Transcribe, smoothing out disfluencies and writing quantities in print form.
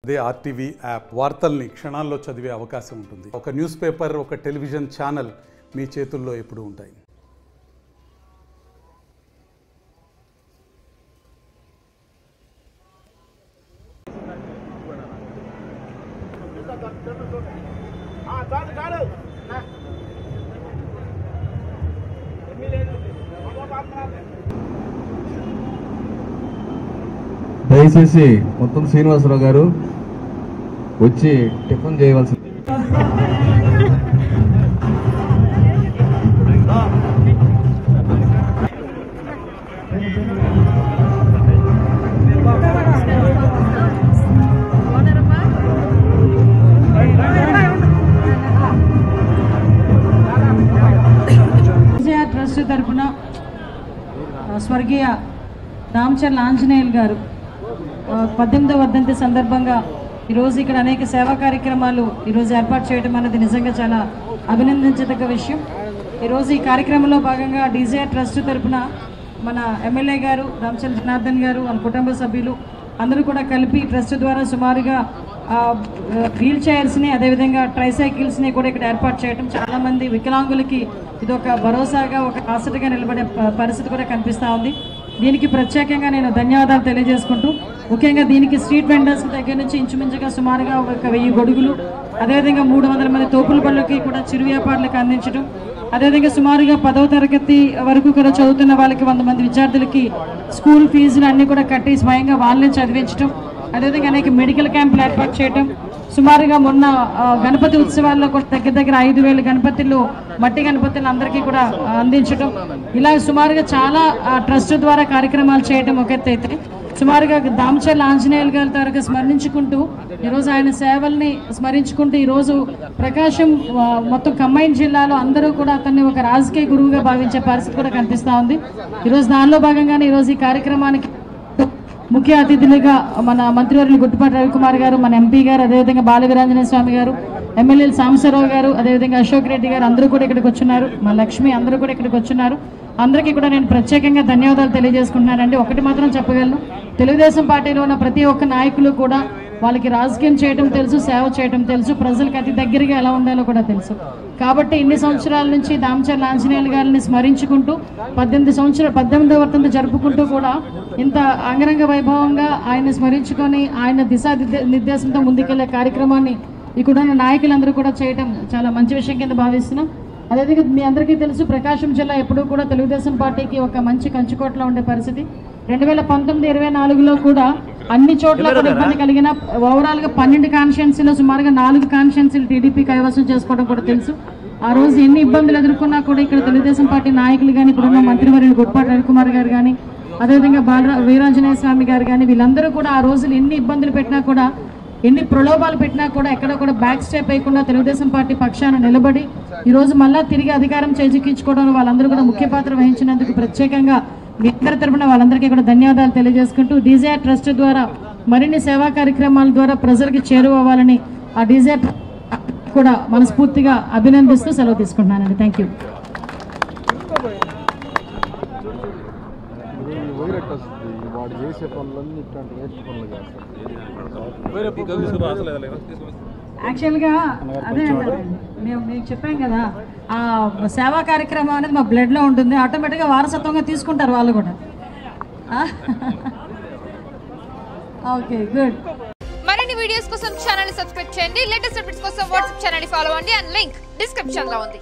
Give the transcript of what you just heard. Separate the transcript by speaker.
Speaker 1: అదే RTV app వార్తల్ని క్షణాల్లో చదివే అవకాశం ఉంటుంది. ఒక న్యూస్ పేపర్, ఒక టెలివిజన్ ఛానల్ మీ చేతుల్లో ఎప్పుడూ ఉంటాయి.
Speaker 2: దయచేసి మొత్తం శ్రీనివాసరావు గారు వచ్చి టిఫిన్ చేయవలసింది.
Speaker 3: ట్రస్ట్ తరఫున స్వర్గీయ రామచర్ల ఆంజనేయులు గారు 18వ వర్ధంతి సందర్భంగా ఈరోజు ఇక్కడ అనేక సేవా కార్యక్రమాలు ఈరోజు ఏర్పాటు చేయడం అనేది నిజంగా చాలా అభినందించదగ్గ విషయం. ఈరోజు ఈ కార్యక్రమంలో భాగంగా డిజైర్ ట్రస్ట్ తరఫున మన ఎమ్మెల్యే గారు రామచంద్ర జనార్దన్ గారు వాళ్ళ కుటుంబ సభ్యులు అందరూ కూడా కలిపి ట్రస్ట్ ద్వారా సుమారుగా వీల్ చైర్స్ని అదేవిధంగా ట్రైసైకిల్స్ని కూడా ఇక్కడ ఏర్పాటు చేయడం చాలామంది వికలాంగులకి ఇది ఒక భరోసాగా ఒక ఆసటగా నిలబడే పరిస్థితి కూడా కనిపిస్తూ ఉంది. దీనికి ప్రత్యేకంగా నేను ధన్యవాదాలు తెలియజేసుకుంటూ ముఖ్యంగా దీనికి స్ట్రీట్ వెండర్స్ దగ్గర నుంచి ఇంచుమించుగా సుమారుగా ఒక 1000 గొడుగులు అదేవిధంగా 300 మంది తోపుల బళ్ళకి కూడా చిరు వ్యాపారులకు అందించడం అదేవిధంగా సుమారుగా 10వ తరగతి వరకు కూడా చదువుతున్న వాళ్ళకి 100 మంది విద్యార్థులకి స్కూల్ ఫీజులు అన్నీ కూడా కట్టి స్వయంగా వాళ్ళని చదివించడం అదేవిధంగా అనేక మెడికల్ క్యాంపులు ఏర్పాటు చేయడం సుమారుగా మొన్న గణపతి ఉత్సవాల్లో కూడా దగ్గర 5000 గణపతులు మట్టి గణపతులు అందరికీ కూడా అందించడం ఇలా సుమారుగా చాలా ట్రస్ట్ ద్వారా కార్యక్రమాలు చేయడం ఒక ఎత్తు అయితే సుమారుగా దామచర్ల ఆంజనేయులు గారి తరగతి స్మరించుకుంటూ ఈరోజు ఆయన సేవల్ని స్మరించుకుంటూ ఈరోజు ప్రకాశం మొత్తం కంబైన్ జిల్లాలో అందరూ కూడా అతన్ని ఒక రాజకీయ గురువుగా భావించే పరిస్థితి కూడా కనిపిస్తూ ఉంది. ఈరోజు దానిలో భాగంగానే ఈరోజు ఈ కార్యక్రమానికి ముఖ్య అతిథులుగా మన మంత్రివర్యులు గుట్టుపాటి రవికుమార్ గారు, మన ఎంపీ గారు, అదేవిధంగా బాలవీరాంజనేయ స్వామి గారు, ఎమ్మెల్యేలు సాంబశివరావు గారు, అదేవిధంగా అశోక్ రెడ్డి గారు అందరూ కూడా ఇక్కడికి వచ్చున్నారు. మా లక్ష్మి అందరూ కూడా ఇక్కడికి వచ్చున్నారు. అందరికీ కూడా నేను ప్రత్యేకంగా ధన్యవాదాలు తెలియజేసుకుంటున్నానండి. ఒకటి మాత్రం చెప్పగలను, తెలుగుదేశం పార్టీలో ఉన్న ప్రతి ఒక్క నాయకులు కూడా వాళ్ళకి రాజకీయం చేయడం తెలుసు, సేవ చేయడం తెలుసు, ప్రజలకు అతి దగ్గరగా ఎలా ఉండాలో కూడా తెలుసు. కాబట్టి ఇన్ని సంవత్సరాల నుంచి దామచర్ల ఆంజనేయులు గారిని స్మరించుకుంటూ 18వ వర్ధంతి జరుపుకుంటూ కూడా ఇంత అంగరంగ వైభవంగా ఆయన స్మరించుకొని ఆయన నిర్దేశంతో ముందుకెళ్లే కార్యక్రమాన్ని ఇక్కడున్న నాయకులందరూ కూడా చేయడం చాలా మంచి విషయం కింద భావిస్తున్నాం. అదేవిధంగా మీ అందరికీ తెలుసు ప్రకాశం జిల్లా ఎప్పుడూ కూడా తెలుగుదేశం పార్టీకి ఒక మంచి కంచుకోటలో ఉండే పరిస్థితి. 2019-24లో కూడా అన్ని చోట్ల కూడా ఇబ్బంది కలిగిన ఓవరాల్గా 12 కాన్స్టిట్యున్సీలో సుమారుగా 4 కాన్స్టిట్యున్సీలు టీడీపీ కైవసం చేసుకోవడం కూడా తెలుసు. ఆ రోజు ఎన్ని ఇబ్బందులు ఎదుర్కొన్నా కూడా ఇక్కడ తెలుగుదేశం పార్టీ నాయకులు కానీ ఇప్పుడున్న మంత్రివర్యులు గుట్టుపాటి రవికుమార్ గారు కానీ అదేవిధంగా వీరాంజనేయ స్వామి గారు కానీ వీళ్ళందరూ కూడా ఆ రోజులు ఎన్ని ఇబ్బందులు పెట్టినా కూడా ఎన్ని ప్రలోభాలు పెట్టినా కూడా ఎక్కడ కూడా బ్యాక్ స్టెప్ వేయకుండా తెలుగుదేశం పార్టీ పక్షాన నిలబడి ఈరోజు మళ్ళా తిరిగి అధికారం చేజిక్కించుకోవడంలో వాళ్ళందరూ కూడా ముఖ్య పాత్ర వహించినందుకు ప్రత్యేకంగా మీ అందరి తరపున వాళ్ళందరికీ కూడా ధన్యవాదాలు తెలియజేసుకుంటూ డిజైర్ ట్రస్ట్ ద్వారా మరిన్ని సేవా కార్యక్రమాల ద్వారా ప్రజలకు చేరువవ్వాలని ఆ డిజైర్ కూడా మనస్ఫూర్తిగా అభినందిస్తూ సెలవు తీసుకుంటున్నానండి. Thank you. యాక్చువల్గా అదే మేము మీకు చెప్పాం కదా, ఆ సేవా కార్యక్రమం అనేది మా బ్లడ్లో ఉంటుంది, ఆటోమేటిక్గా వారసత్వంగా తీసుకుంటారు వాళ్ళు కూడా. Okay, good.
Speaker 4: మరిన్ని వీడియోస్ కోసం ఛానల్ ని సబ్స్క్రైబ్ చేయండి. లేటెస్ట్ అప్డేట్స్ కోసం వాట్సాప్ ఛానల్ ని ఫాలో అవ్వండి. అండ్ లింక్ డిస్క్రిప్షన్ లో ఉంది.